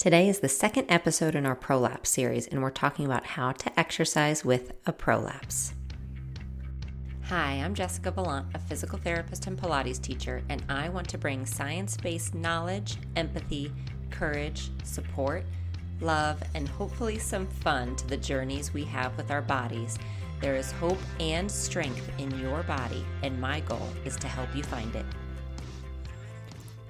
Today is the second episode in our Prolapse series, and we're talking about how to exercise with a prolapse. Hi, I'm Jessica Valant, a physical therapist and Pilates teacher, and I want to bring science-based knowledge, empathy, courage, support, love, and hopefully some fun to the journeys we have with our bodies. There is hope and strength in your body, and my goal is to help you find it.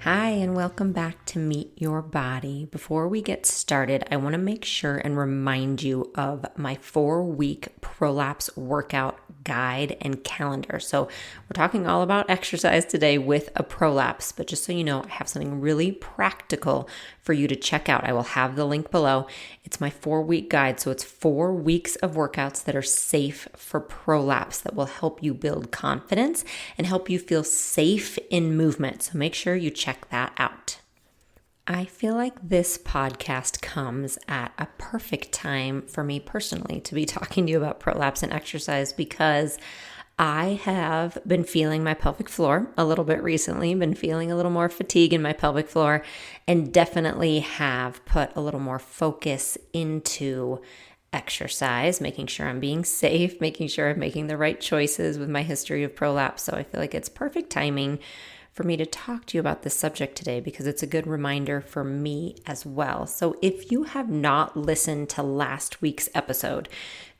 Hi, and welcome back to Meet Your Body. Before we get started, I want to make sure and remind you of my 4-week Prolapse workout guide and calendar. So we're talking all about exercise today with a prolapse, but just so you know, I have something really practical for you to check out. I will have the link below. It's my 4-week guide, so it's 4 weeks of workouts that are safe for prolapse that will help you build confidence and help you feel safe in movement. So make sure you check that out. I feel like this podcast comes at a perfect time for me personally to be talking to you about prolapse and exercise because I have been feeling my pelvic floor a little bit recently, been feeling a little more fatigue in my pelvic floor, and definitely have put a little more focus into exercise, making sure I'm being safe, making sure I'm making the right choices with my history of prolapse. So I feel like it's perfect timing for me to talk to you about this subject today because it's a good reminder for me as well. So if you have not listened to last week's episode,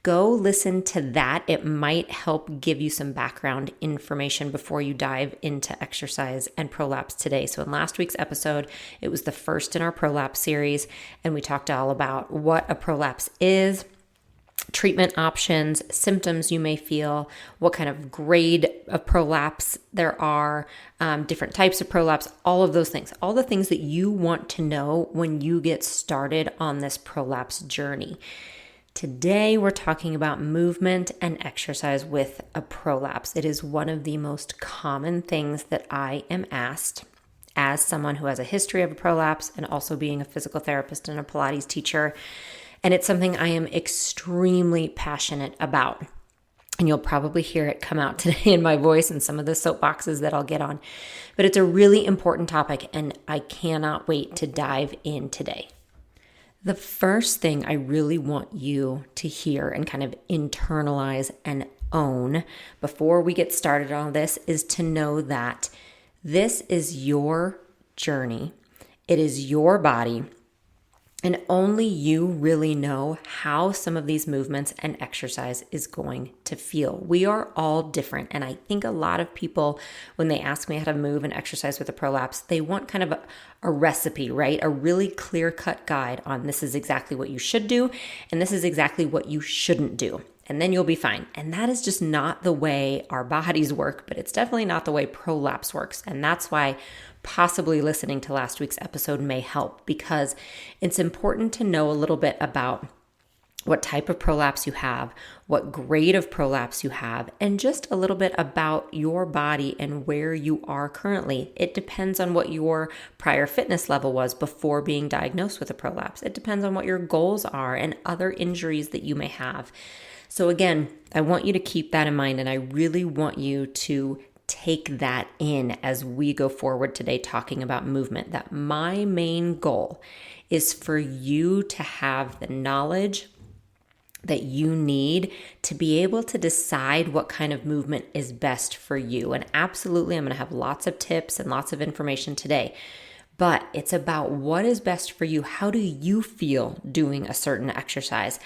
go listen to that. It might help give you some background information before you dive into exercise and prolapse today. So in last week's episode, it was the first in our prolapse series, and we talked all about what a prolapse is, treatment options, symptoms you may feel, what kind of grade of prolapse there are, different types of prolapse, all of those things, all the things that you want to know when you get started on this prolapse journey. Today, we're talking about movement and exercise with a prolapse. It is one of the most common things that I am asked as someone who has a history of a prolapse and also being a physical therapist and a Pilates teacher. And it's something I am extremely passionate about. And you'll probably hear it come out today in my voice and some of the soapboxes that I'll get on. But it's a really important topic, and I cannot wait to dive in today. The first thing I really want you to hear and kind of internalize and own before we get started on this is to know that this is your journey. It is your body. And only you really know how some of these movements and exercise is going to feel. We are all different. And I think a lot of people, when they ask me how to move and exercise with a prolapse, they want kind of a recipe, right? A really clear-cut guide on this is exactly what you should do, and this is exactly what you shouldn't do. And then you'll be fine. And that is just not the way our bodies work, but it's definitely not the way prolapse works. And that's why possibly listening to last week's episode may help, because it's important to know a little bit about what type of prolapse you have, what grade of prolapse you have, and just a little bit about your body and where you are currently. It depends on what your prior fitness level was before being diagnosed with a prolapse. It depends on what your goals are and other injuries that you may have. So again, I want you to keep that in mind, and I really want you to take that in as we go forward today talking about movement, that my main goal is for you to have the knowledge that you need to be able to decide what kind of movement is best for you. And absolutely, I'm going to have lots of tips and lots of information today, but it's about what is best for you. How do you feel doing a certain exercise?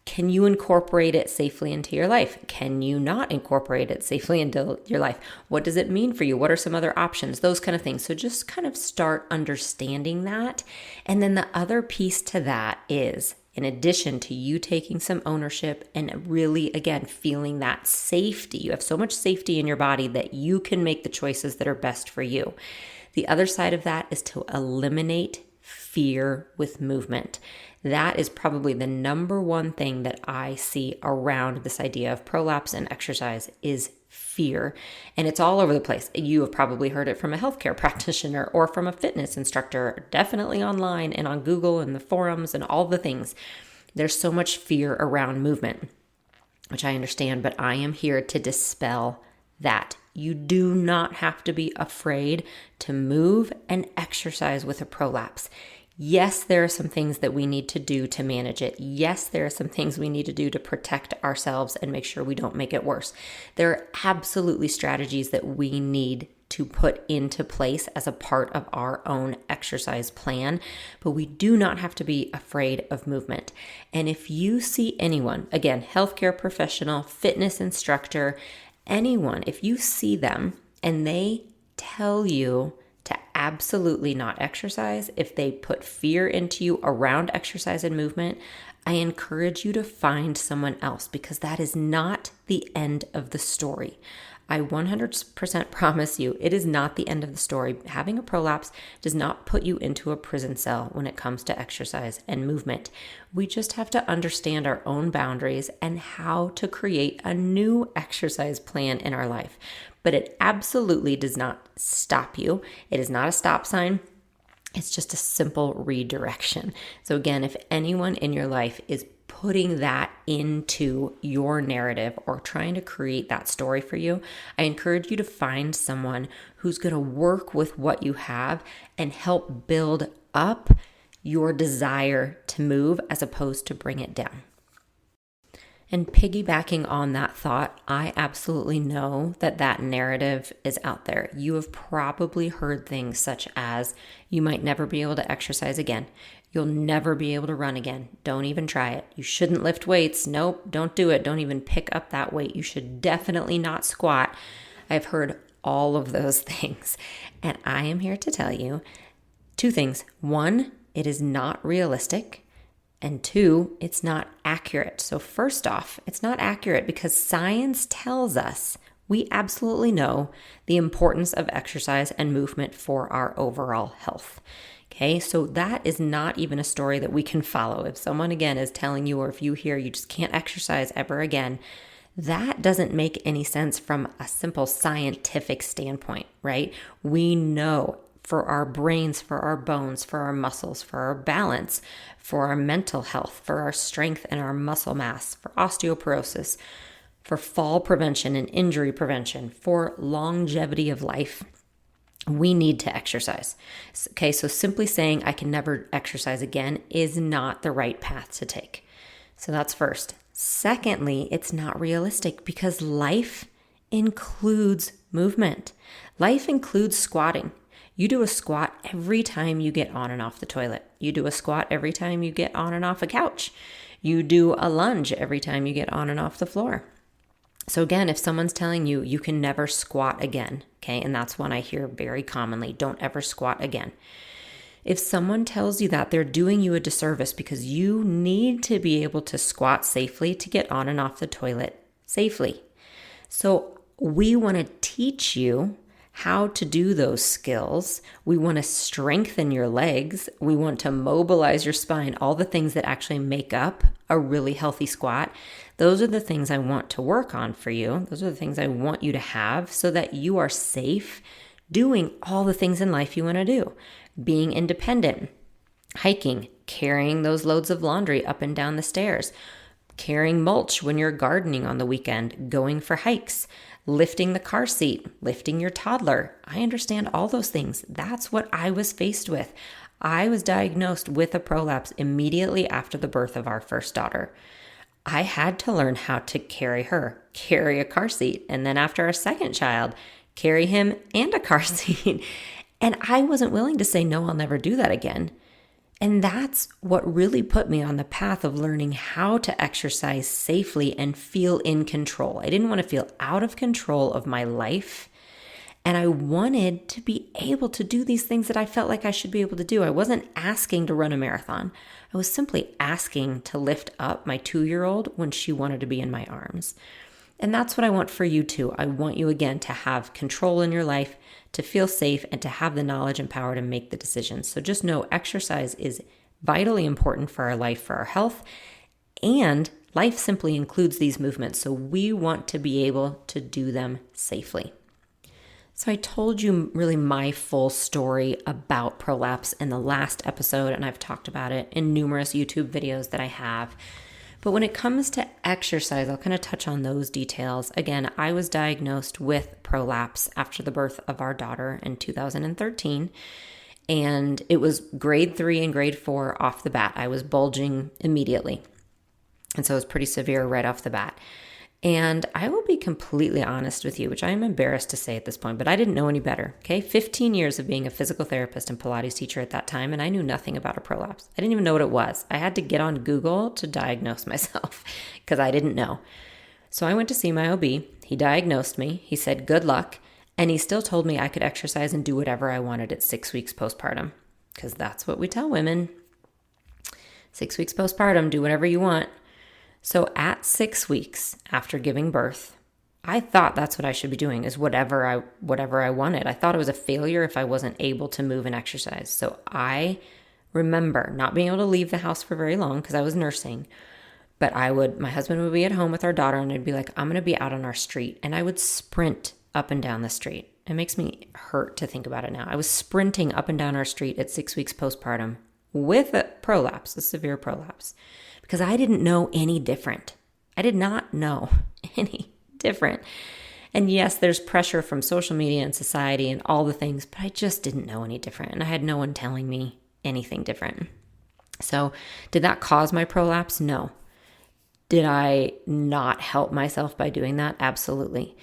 Can you incorporate it safely into your life? Can you not incorporate it safely into your life? What does it mean for you? What are some other options? Those kind of things. So just kind of start understanding that. And then the other piece to that is, in addition to you taking some ownership and really, again, feeling that safety, you have so much safety in your body that you can make the choices that are best for you. The other side of that is to eliminate fear with movement. That is probably the number one thing that I see around this idea of prolapse and exercise is fear. And it's all over the place. You have probably heard it from a healthcare practitioner or from a fitness instructor, definitely online and on Google and the forums and all the things. There's so much fear around movement, which I understand, but I am here to dispel that. You do not have to be afraid to move and exercise with a prolapse. Yes, there are some things that we need to do to manage it. Yes, there are some things we need to do to protect ourselves and make sure we don't make it worse. There are absolutely strategies that we need to put into place as a part of our own exercise plan, but we do not have to be afraid of movement. And if you see anyone, again, healthcare professional, fitness instructor, anyone, if you see them and they tell you to absolutely not exercise, if they put fear into you around exercise and movement, I encourage you to find someone else, because that is not the end of the story. I 100% promise you, it is not the end of the story. Having a prolapse does not put you into a prison cell when it comes to exercise and movement. We just have to understand our own boundaries and how to create a new exercise plan in our life. But it absolutely does not stop you. It is not a stop sign. It's just a simple redirection. So again, if anyone in your life is putting that into your narrative or trying to create that story for you, I encourage you to find someone who's going to work with what you have and help build up your desire to move as opposed to bring it down. And piggybacking on that thought, I absolutely know that that narrative is out there. You have probably heard things such as, you might never be able to exercise again. You'll never be able to run again. Don't even try it. You shouldn't lift weights. Nope, don't do it. Don't even pick up that weight. You should definitely not squat. I've heard all of those things. And I am here to tell you two things. One, it is not realistic. And two, it's not accurate. So first off, it's not accurate because science tells us, we absolutely know the importance of exercise and movement for our overall health. Okay, so that is not even a story that we can follow. If someone again is telling you, or if you hear you just can't exercise ever again, that doesn't make any sense from a simple scientific standpoint, right? We know for our brains, for our bones, for our muscles, for our balance, for our mental health, for our strength and our muscle mass, for osteoporosis, for fall prevention and injury prevention, for longevity of life, we need to exercise. Okay, so simply saying I can never exercise again is not the right path to take. So that's first. Secondly, it's not realistic because life includes movement. Life includes squatting. You do a squat every time you get on and off the toilet. You do a squat every time you get on and off a couch. You do a lunge every time you get on and off the floor. So again, if someone's telling you you can never squat again, okay, and that's one I hear very commonly, don't ever squat again. If someone tells you that, they're doing you a disservice because you need to be able to squat safely to get on and off the toilet safely. So we want to teach you how to do those skills. We want to strengthen your legs. We want to mobilize your spine, all the things that actually make up a really healthy squat. Those are the things I want to work on for you. Those are the things I want you to have so that you are safe doing all the things in life you want to do. Being independent, hiking, carrying those loads of laundry up and down the stairs, carrying mulch when you're gardening on the weekend, going for hikes, lifting the car seat, lifting your toddler. I understand all those things. That's what I was faced with. I was diagnosed with a prolapse immediately after the birth of our first daughter. I had to learn how to carry her, carry a car seat, and then after our second child, carry him and a car seat. And I wasn't willing to say, no, I'll never do that again. And that's what really put me on the path of learning how to exercise safely and feel in control. I didn't want to feel out of control of my life. And I wanted to be able to do these things that I felt like I should be able to do. I wasn't asking to run a marathon. I was simply asking to lift up my 2-year-old when she wanted to be in my arms. And that's what I want for you too. I want you again to have control in your life, to feel safe, and to have the knowledge and power to make the decisions. So just know exercise is vitally important for our life, for our health, and life simply includes these movements. So we want to be able to do them safely. So I told you really my full story about prolapse in the last episode, and I've talked about it in numerous YouTube videos that I have. But when it comes to exercise, I'll kind of touch on those details. Again, I was diagnosed with prolapse after the birth of our daughter in 2013. And it was grade 3 and grade 4 off the bat. I was bulging immediately. And so it was pretty severe right off the bat. And I will be completely honest with you, which I am embarrassed to say at this point, but I didn't know any better, okay? 15 years of being a physical therapist and Pilates teacher at that time, and I knew nothing about a prolapse. I didn't even know what it was. I had to get on Google to diagnose myself because I didn't know. So I went to see my OB. He diagnosed me. He said, good luck. And he still told me I could exercise and do whatever I wanted at 6 weeks postpartum, because that's what we tell women. 6 weeks postpartum, do whatever you want. So at 6 weeks after giving birth, I thought that's what I should be doing, is whatever I wanted. I thought it was a failure if I wasn't able to move and exercise. So I remember not being able to leave the house for very long because I was nursing. But my husband would be at home with our daughter, and I'd be like, I'm going to be out on our street. And I would sprint up and down the street. It makes me hurt to think about it now. I was sprinting up and down our street at 6 weeks postpartum with a prolapse, a severe prolapse, because I didn't know any different. I did not know any different. And yes, there's pressure from social media and society and all the things, but I just didn't know any different. And I had no one telling me anything different. So did that cause my prolapse? No. Did I not help myself by doing that? Absolutely.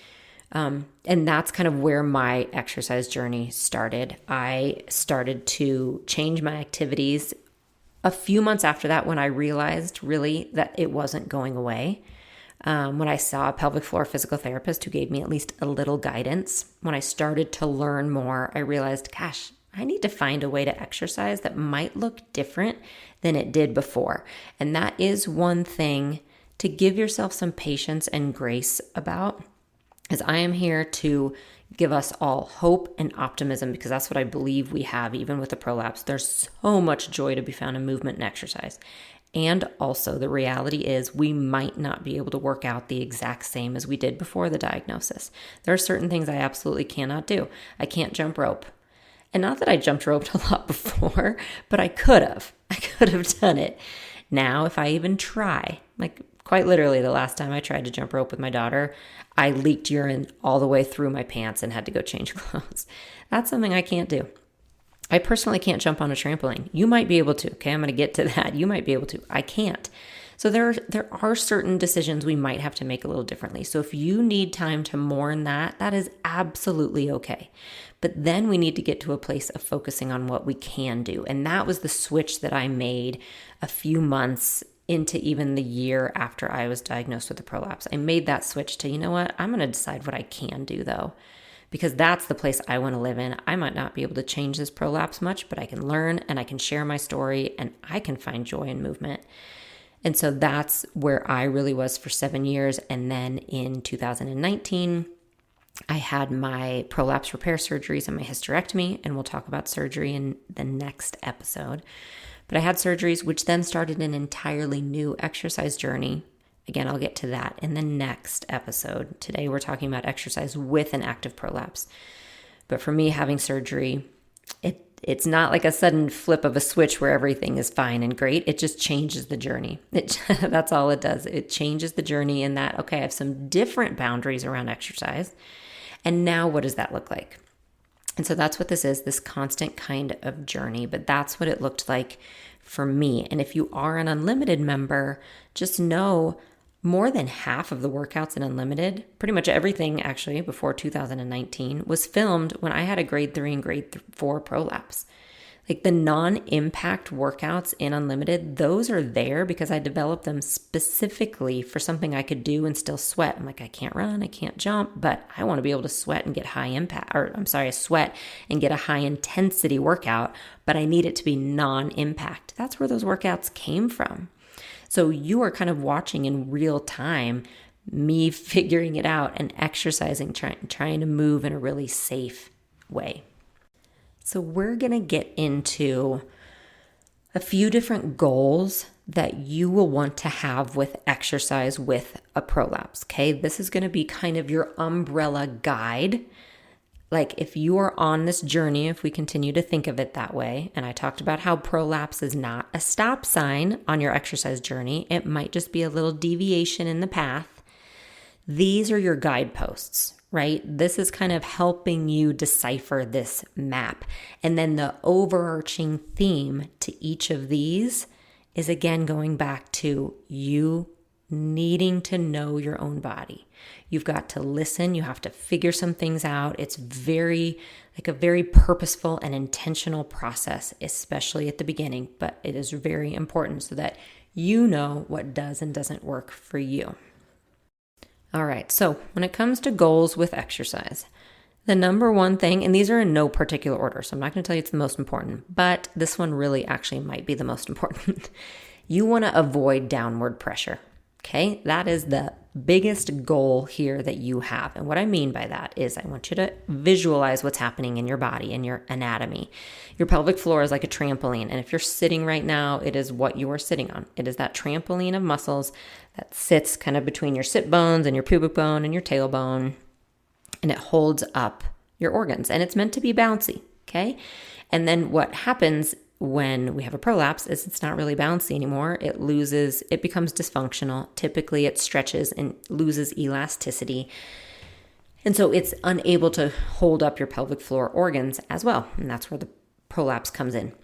And that's kind of where my exercise journey started. I started to change my activities a few months after that, when I realized really that it wasn't going away. When I saw a pelvic floor physical therapist who gave me at least a little guidance, when I started to learn more, I realized, gosh, I need to find a way to exercise that might look different than it did before. And that is one thing to give yourself some patience and grace about, as I am here to give us all hope and optimism, because that's what I believe we have, even with the prolapse. There's so much joy to be found in movement and exercise. And also the reality is we might not be able to work out the exact same as we did before the diagnosis. There are certain things I absolutely cannot do. I can't jump rope. And not that I jumped rope a lot before, but I could have. I could have done it. Now, if I even try, like quite literally the last time I tried to jump rope with my daughter, I leaked urine all the way through my pants and had to go change clothes. That's something I can't do. I personally can't jump on a trampoline. You might be able to, okay? I'm going to get to that. You might be able to. I can't. So there are certain decisions we might have to make a little differently. So if you need time to mourn that, that is absolutely okay. But then we need to get to a place of focusing on what we can do. And that was the switch that I made a few months into even the year after I was diagnosed with a prolapse. I made that switch to, you know what, I'm going to decide what I can do though, because that's the place I want to live in. I might not be able to change this prolapse much, but I can learn and I can share my story and I can find joy in movement. And so that's where I really was for 7 years. And then in 2019, I had my prolapse repair surgeries and my hysterectomy, and we'll talk about surgery in the next episode. But I had surgeries, which then started an entirely new exercise journey. Again, I'll get to that in the next episode. Today, we're talking about exercise with an active prolapse. But for me, having surgery, it's not like a sudden flip of a switch where everything is fine and great. It just changes the journey. That's all it does. It changes the journey in that, okay, I have some different boundaries around exercise. And now what does that look like? And so that's what this is, this constant kind of journey. But that's what it looked like for me. And if you are an Unlimited member, just know more than half of the workouts in Unlimited, pretty much everything actually before 2019, was filmed when I had a grade 3 and grade 4 prolapse. Like the non-impact workouts in Unlimited, those are there because I developed them specifically for something I could do and still sweat. I'm like, I can't run, I can't jump, but I want to be able to sweat and get sweat and get a high intensity workout, but I need it to be non-impact. That's where those workouts came from. So you are kind of watching in real time me figuring it out and exercising, trying to move in a really safe way. So we're going to get into a few different goals that you will want to have with exercise with a prolapse, okay? This is going to be kind of your umbrella guide. Like if you are on this journey, if we continue to think of it that way, and I talked about how prolapse is not a stop sign on your exercise journey, it might just be a little deviation in the path. These are your guideposts. right? This is kind of helping you decipher this map. And then the overarching theme to each of these is again going back to you needing to know your own body. You've got to listen. You have to figure some things out. It's a very purposeful and intentional process, especially at the beginning, but it is very important so that you know what does and doesn't work for you. All right, so when it comes to goals with exercise, the number one thing, and these are in no particular order, so I'm not going to tell you it's the most important, but this one really actually might be the most important. You want to avoid downward pressure, okay? That is the biggest goal here that you have. And what I mean by that is I want you to visualize what's happening in your body, in your anatomy. Your pelvic floor is like a trampoline. And if you're sitting right now, it is what you are sitting on. It is that trampoline of muscles that sits kind of between your sit bones and your pubic bone and your tailbone. And it holds up your organs. And it's meant to be bouncy, okay? And then what happens when we have a prolapse is it's not really bouncy anymore. It becomes dysfunctional. Typically it stretches and loses elasticity. And so it's unable to hold up your pelvic floor organs as well. And that's where the prolapse comes in.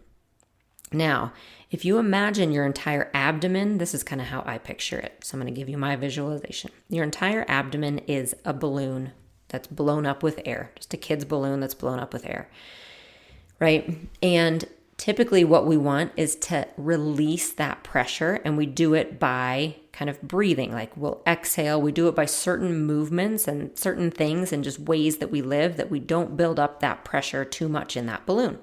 Now, if you imagine your entire abdomen, this is kind of how I picture it. So I'm going to give you my visualization. Your entire abdomen is a balloon that's blown up with air, just a kid's balloon that's blown up with air, right? And typically what we want is to release that pressure, and we do it by kind of breathing. Like we'll exhale, we do it by certain movements and certain things and just ways that we live that we don't build up that pressure too much in that balloon.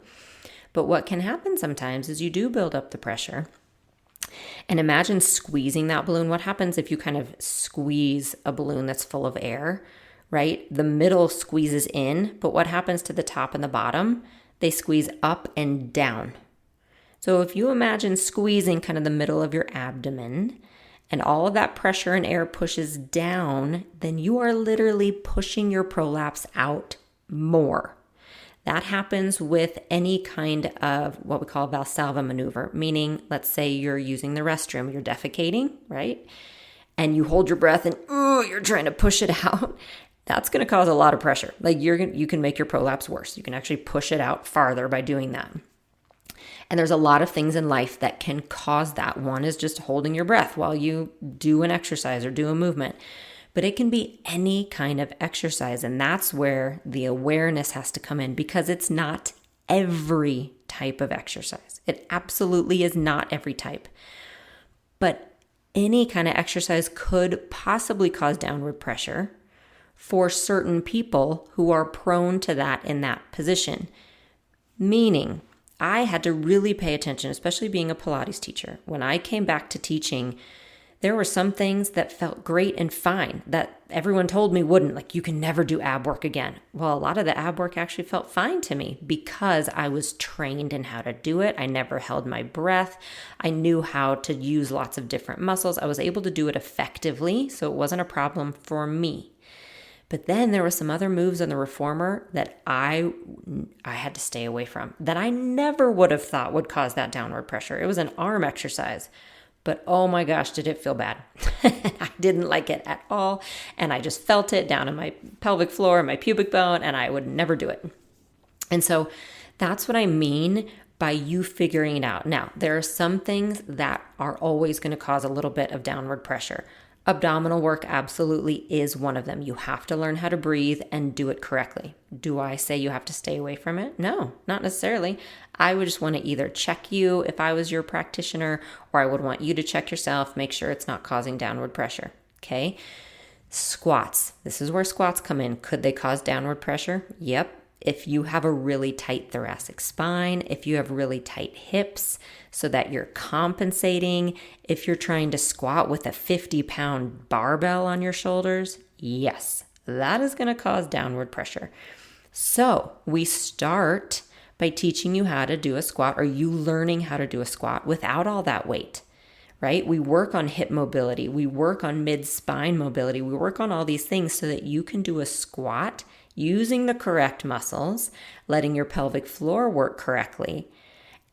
But what can happen sometimes is you do build up the pressure. And imagine squeezing that balloon. What happens if you kind of squeeze a balloon that's full of air, right? The middle squeezes in, but what happens to the top and the bottom? They squeeze up and down. So if you imagine squeezing kind of the middle of your abdomen and all of that pressure and air pushes down, then you are literally pushing your prolapse out more. That happens with any kind of what we call Valsalva maneuver, meaning let's say you're using the restroom, you're defecating, right? And you hold your breath and you're trying to push it out. That's going to cause a lot of pressure. Like you can make your prolapse worse. You can actually push it out farther by doing that. And there's a lot of things in life that can cause that. One is just holding your breath while you do an exercise or do a movement. But it can be any kind of exercise. And that's where the awareness has to come in, because it's not every type of exercise. It absolutely is not every type. But any kind of exercise could possibly cause downward pressure for certain people who are prone to that in that position. Meaning, I had to really pay attention, especially being a Pilates teacher. When I came back to teaching, there were some things that felt great and fine that everyone told me wouldn't, like you can never do ab work again. Well, a lot of the ab work actually felt fine to me because I was trained in how to do it. I never held my breath. I knew how to use lots of different muscles. I was able to do it effectively, so it wasn't a problem for me. But then there were some other moves on the reformer that I had to stay away from, that I never would have thought would cause that downward pressure. It was an arm exercise, but oh my gosh, did it feel bad. I didn't like it at all. And I just felt it down in my pelvic floor, my pubic bone, and I would never do it. And so that's what I mean by you figuring it out. Now, there are some things that are always going to cause a little bit of downward pressure. Abdominal work absolutely is one of them. You have to learn how to breathe and do it correctly. Do I say you have to stay away from it? No, not necessarily. I would just want to either check you if I was your practitioner, or I would want you to check yourself, make sure it's not causing downward pressure. Okay. Squats. This is where squats come in. Could they cause downward pressure? Yep. If you have a really tight thoracic spine, if you have really tight hips so that you're compensating, if you're trying to squat with a 50-pound barbell on your shoulders, yes, that is going to cause downward pressure. So we start by teaching you how to do a squat, or you learning how to do a squat without all that weight, right? We work on hip mobility. We work on mid-spine mobility. We work on all these things so that you can do a squat using the correct muscles, letting your pelvic floor work correctly.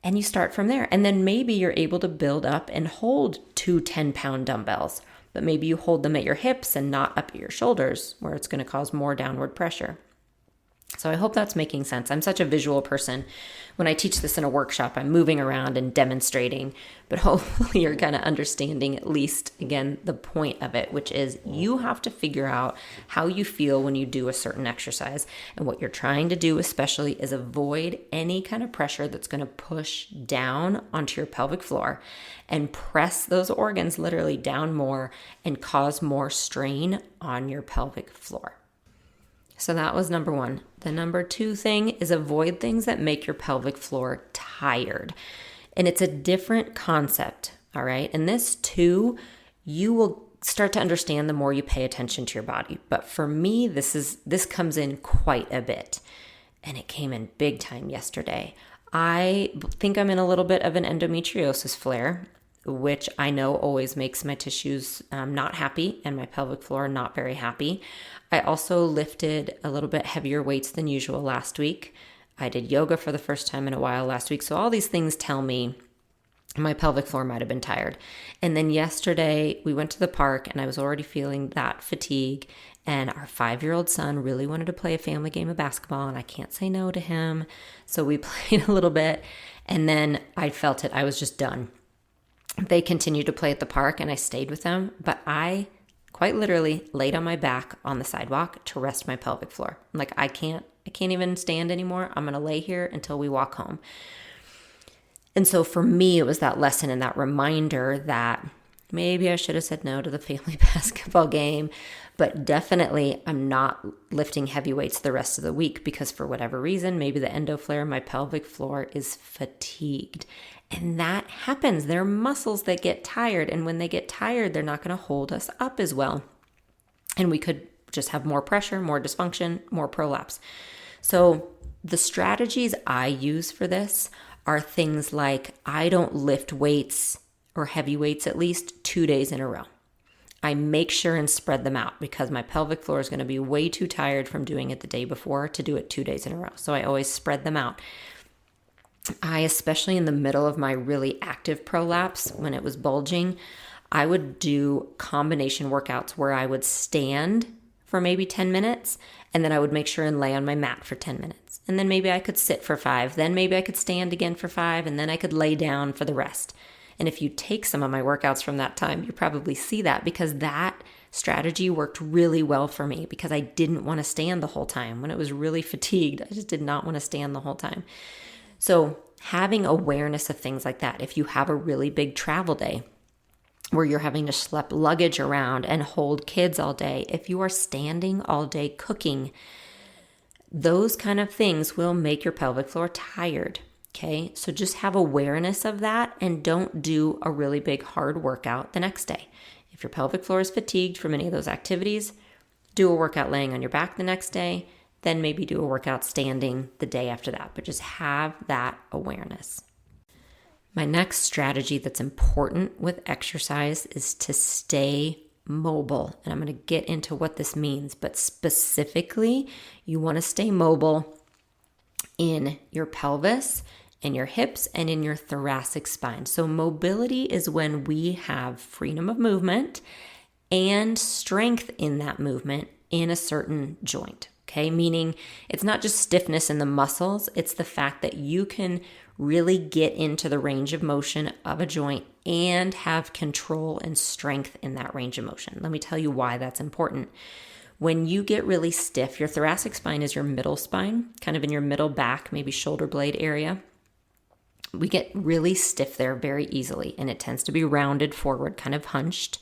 And you start from there. And then maybe you're able to build up and hold two 10-pound dumbbells. but maybe you hold them at your hips and not up at your shoulders, where it's going to cause more downward pressure. So I hope that's making sense. I'm such a visual person. When I teach this in a workshop, I'm moving around and demonstrating, but hopefully you're kind of understanding at least, again, the point of it, which is you have to figure out how you feel when you do a certain exercise. And what you're trying to do especially is avoid any kind of pressure that's going to push down onto your pelvic floor and press those organs literally down more and cause more strain on your pelvic floor. So that was number one. The number two thing is avoid things that make your pelvic floor tired. And it's a different concept, all right? And this too, you will start to understand the more you pay attention to your body. But for me, this comes in quite a bit. And it came in big time yesterday. I think I'm in a little bit of an endometriosis flare, which I know always makes my tissues not happy and my pelvic floor not very happy. I also lifted a little bit heavier weights than usual last week. I did yoga for the first time in a while last week. So all these things tell me my pelvic floor might have been tired. And then yesterday we went to the park and I was already feeling that fatigue. And our 5-year-old son really wanted to play a family game of basketball and I can't say no to him. So we played a little bit and then I felt it. I was just done. They continued to play at the park and I stayed with them, but I quite literally laid on my back on the sidewalk to rest my pelvic floor. I'm like, I can't even stand anymore. I'm going to lay here until we walk home. And so for me, it was that lesson and that reminder that maybe I should have said no to the family basketball game, but definitely I'm not lifting heavy weights the rest of the week because for whatever reason, maybe the endo flare, my pelvic floor is fatigued. And that happens. There are muscles that get tired. And when they get tired, they're not going to hold us up as well. And we could just have more pressure, more dysfunction, more prolapse. So the strategies I use for this are things like I don't lift weights or heavy weights at least 2 days in a row. I make sure and spread them out because my pelvic floor is going to be way too tired from doing it the day before to do it 2 days in a row. So I always spread them out. I, especially in the middle of my really active prolapse, when it was bulging, I would do combination workouts where I would stand for maybe 10 minutes, and then I would make sure and lay on my mat for 10 minutes. And then maybe I could sit for 5, then maybe I could stand again for 5, and then I could lay down for the rest. And if you take some of my workouts from that time, you probably see that because that strategy worked really well for me because I didn't want to stand the whole time. When it was really fatigued, I just did not want to stand the whole time. So having awareness of things like that, if you have a really big travel day where you're having to schlep luggage around and hold kids all day, if you are standing all day cooking, those kind of things will make your pelvic floor tired, okay? So just have awareness of that and don't do a really big hard workout the next day. If your pelvic floor is fatigued from any of those activities, do a workout laying on your back the next day. Then maybe do a workout standing the day after that, but just have that awareness. My next strategy that's important with exercise is to stay mobile. And I'm going to get into what this means, but specifically, you want to stay mobile in your pelvis, in your hips, and in your thoracic spine. So mobility is when we have freedom of movement and strength in that movement in a certain joint. Okay, meaning it's not just stiffness in the muscles, it's the fact that you can really get into the range of motion of a joint and have control and strength in that range of motion. Let me tell you why that's important. When you get really stiff, your thoracic spine is your middle spine, kind of in your middle back, maybe shoulder blade area. We get really stiff there very easily, and it tends to be rounded forward, kind of hunched.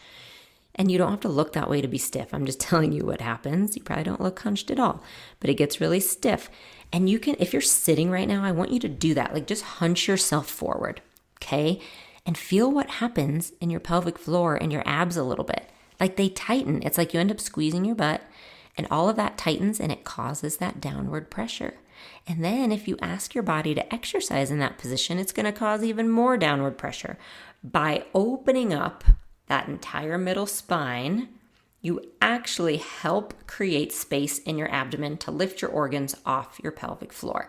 And you don't have to look that way to be stiff. I'm just telling you what happens. You probably don't look hunched at all, but it gets really stiff. And you can, if you're sitting right now, I want you to do that. Like just hunch yourself forward, okay? And feel what happens in your pelvic floor and your abs a little bit. Like they tighten. It's like you end up squeezing your butt and all of that tightens and it causes that downward pressure. And then if you ask your body to exercise in that position, it's going to cause even more downward pressure. By opening up that entire middle spine, you actually help create space in your abdomen to lift your organs off your pelvic floor.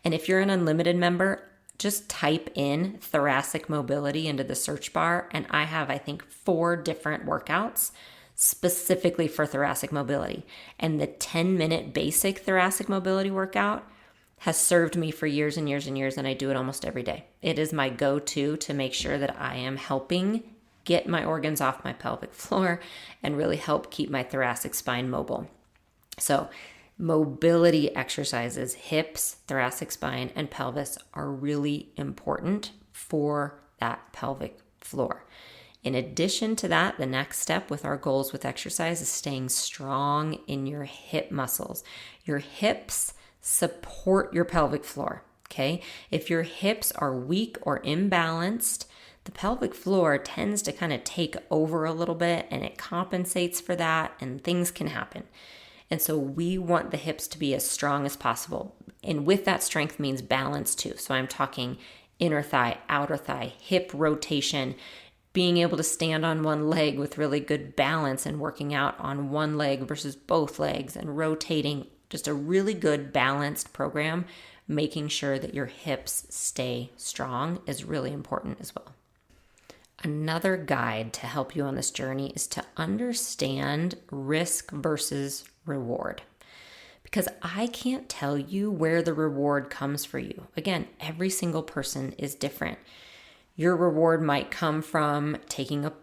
And if you're an unlimited member, just type in thoracic mobility into the search bar, and I have, I think, 4 different workouts specifically for thoracic mobility. And the 10-minute basic thoracic mobility workout has served me for years and years and years, and I do it almost every day. It is my go-to to make sure that I am helping get my organs off my pelvic floor and really help keep my thoracic spine mobile. So mobility exercises, hips, thoracic spine, and pelvis are really important for that pelvic floor. In addition to that, the next step with our goals with exercise is staying strong in your hip muscles. Your hips support your pelvic floor, okay? If your hips are weak or imbalanced, the pelvic floor tends to kind of take over a little bit, and it compensates for that, and things can happen. And so we want the hips to be as strong as possible. And with that, strength means balance too. So I'm talking inner thigh, outer thigh, hip rotation, being able to stand on one leg with really good balance and working out on one leg versus both legs and rotating. Just a really good balanced program. Making sure that your hips stay strong is really important as well. Another guide to help you on this journey is to understand risk versus reward. Because I can't tell you where the reward comes for you. Again, every single person is different. Your reward might come from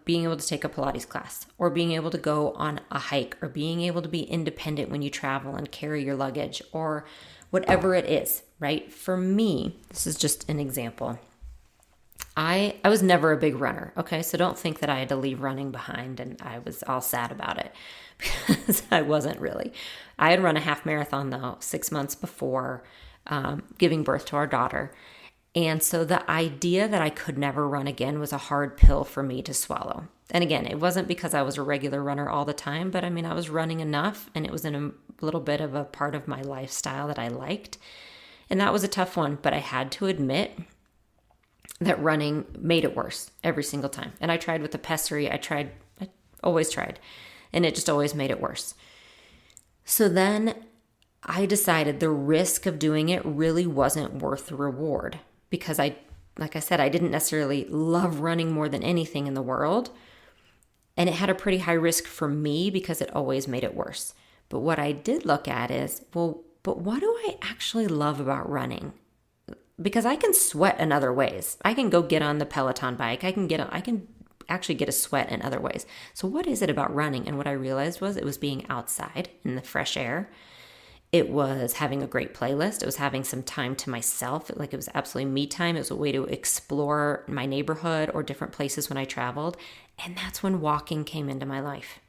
being able to take a Pilates class, or being able to go on a hike, or being able to be independent when you travel and carry your luggage, or whatever it is, right? For me, this is just an example. I was never a big runner, okay? So don't think that I had to leave running behind and I was all sad about it, because I wasn't really. I had run a half marathon though 6 months before giving birth to our daughter. And so the idea that I could never run again was a hard pill for me to swallow. And again, it wasn't because I was a regular runner all the time, but I mean, I was running enough, and it was in a little bit of a part of my lifestyle that I liked. And that was a tough one, but I had to admit that running made it worse every single time. And I tried with the pessary, I always tried, and it just always made it worse. So then I decided the risk of doing it really wasn't worth the reward, because like I said, I didn't necessarily love running more than anything in the world. And it had a pretty high risk for me because it always made it worse. But what I did look at is, well, but what do I actually love about running? Because I can sweat in other ways. I can go get on the Peloton bike. I can actually get a sweat in other ways. So what is it about running? And what I realized was it was being outside in the fresh air. It was having a great playlist. It was having some time to myself. It was absolutely me time. It was a way to explore my neighborhood or different places when I traveled. And that's when walking came into my life.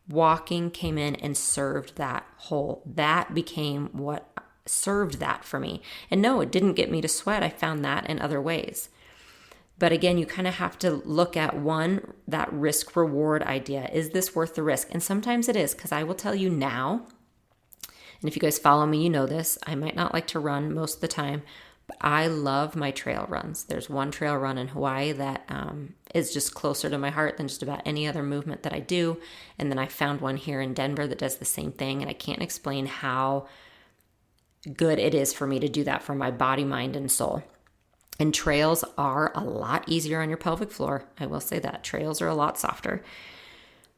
Walking came in and served that hole. That became what served that for me. And no, it didn't get me to sweat. I found that in other ways. But again, you kind of have to look at that risk reward idea. Is this worth the risk? And sometimes it is, because I will tell you now, and if you guys follow me, you know this, I might not like to run most of the time, but I love my trail runs. There's one trail run in Hawaii that is just closer to my heart than just about any other movement that I do. And then I found one here in Denver that does the same thing. And I can't explain how good it is for me to do that for my body, mind, and soul. And trails are a lot easier on your pelvic floor. I will say that. Trails are a lot softer.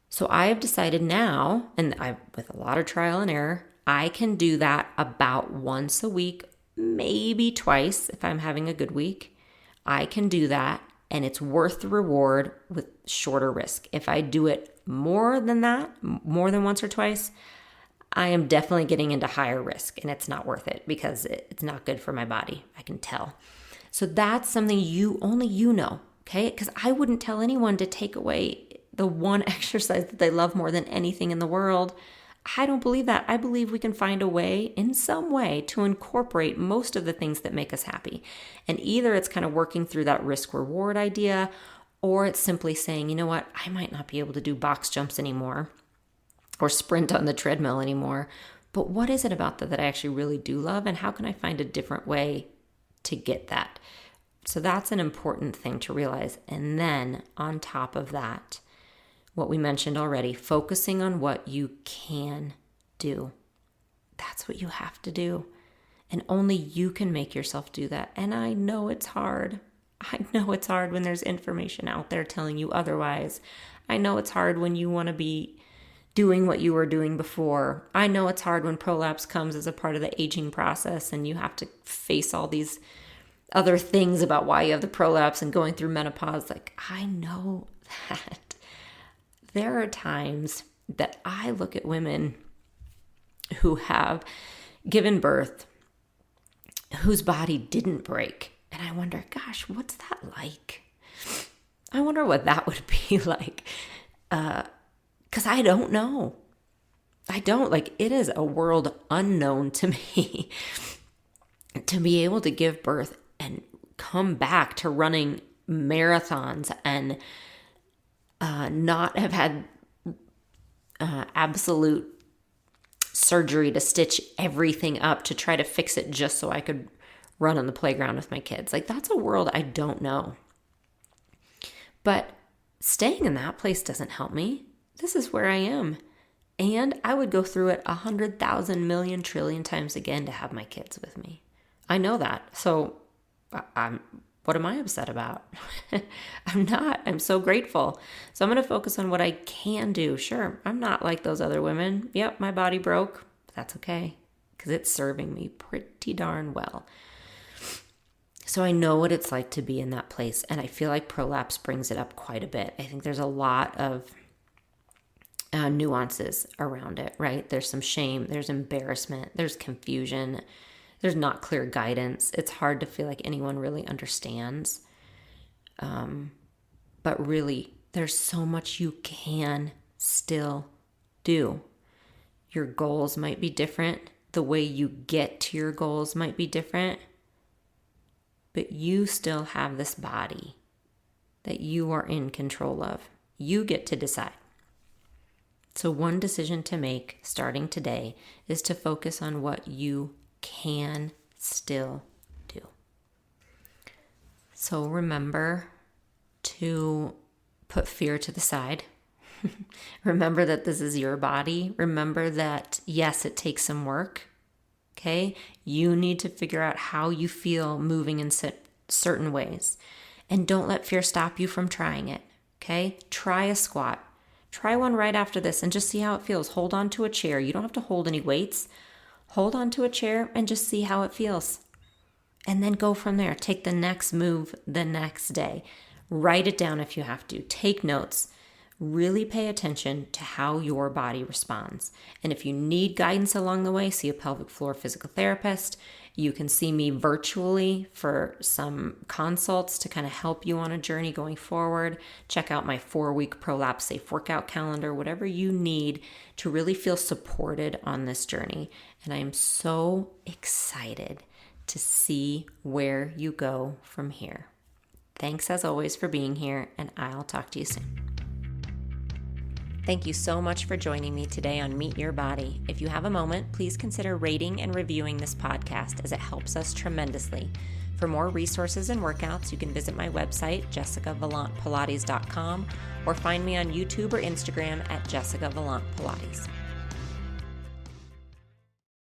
So I have decided now, and with a lot of trial and error, I can do that about once a week, maybe twice if I'm having a good week. I can do that, and it's worth the reward with shorter risk. If I do it more than that, more than once or twice, I am definitely getting into higher risk, and it's not worth it because it's not good for my body. I can tell. So that's something only you know, okay? Because I wouldn't tell anyone to take away the one exercise that they love more than anything in the world. I don't believe that. I believe we can find a way, in some way, to incorporate most of the things that make us happy. And either it's kind of working through that risk-reward idea, or it's simply saying, you know what, I might not be able to do box jumps anymore or sprint on the treadmill anymore, but what is it about that I actually really do love, and how can I find a different way to get that? So that's an important thing to realize. And then on top of that, what we mentioned already, focusing on what you can do. That's what you have to do. And only you can make yourself do that. And I know it's hard. I know it's hard when there's information out there telling you otherwise. I know it's hard when you want to be doing what you were doing before. I know it's hard when prolapse comes as a part of the aging process and you have to face all these other things about why you have the prolapse and going through menopause. Like, I know that. There are times that I look at women who have given birth, whose body didn't break, and I wonder, gosh, what's that like? I wonder what that would be like. Because I don't know. I don't. Like, it is a world unknown to me to be able to give birth and come back to running marathons and not have had absolute surgery to stitch everything up to try to fix it just so I could run on the playground with my kids. Like, that's a world I don't know. But staying in that place doesn't help me. This is where I am. And I would go through it 100,000 million trillion times again to have my kids with me. I know that. So what am I upset about? I'm not. I'm so grateful. So I'm going to focus on what I can do. Sure, I'm not like those other women. Yep, my body broke. But that's okay because it's serving me pretty darn well. So I know what it's like to be in that place. And I feel like prolapse brings it up quite a bit. I think there's a lot of nuances around it, right? There's some shame, there's embarrassment, there's confusion, there's not clear guidance. It's hard to feel like anyone really understands. But really, there's so much you can still do. Your goals might be different. The way you get to your goals might be different. But you still have this body that you are in control of. You get to decide. So one decision to make starting today is to focus on what you can still do. So remember to put fear to the side. Remember that this is your body. Remember that, yes, it takes some work. Okay? You need to figure out how you feel moving in certain ways. And don't let fear stop you from trying it. Okay? Try a squat. Try one right after this and just see how it feels. Hold on to a chair. You don't have to hold any weights. Hold on to a chair and just see how it feels. And then go from there. Take the next move the next day. Write it down if you have to. Take notes. Really pay attention to how your body responds. And if you need guidance along the way, see a pelvic floor physical therapist. You can see me virtually for some consults to kind of help you on a journey going forward. Check out my 4-week Prolapse Safe workout calendar, whatever you need to really feel supported on this journey. And I am so excited to see where you go from here. Thanks as always for being here, and I'll talk to you soon. Thank you so much for joining me today on Meet Your Body. If you have a moment, please consider rating and reviewing this podcast as it helps us tremendously. For more resources and workouts, you can visit my website, jessicavalantpilates.com, or find me on YouTube or Instagram at Jessica Valant Pilates.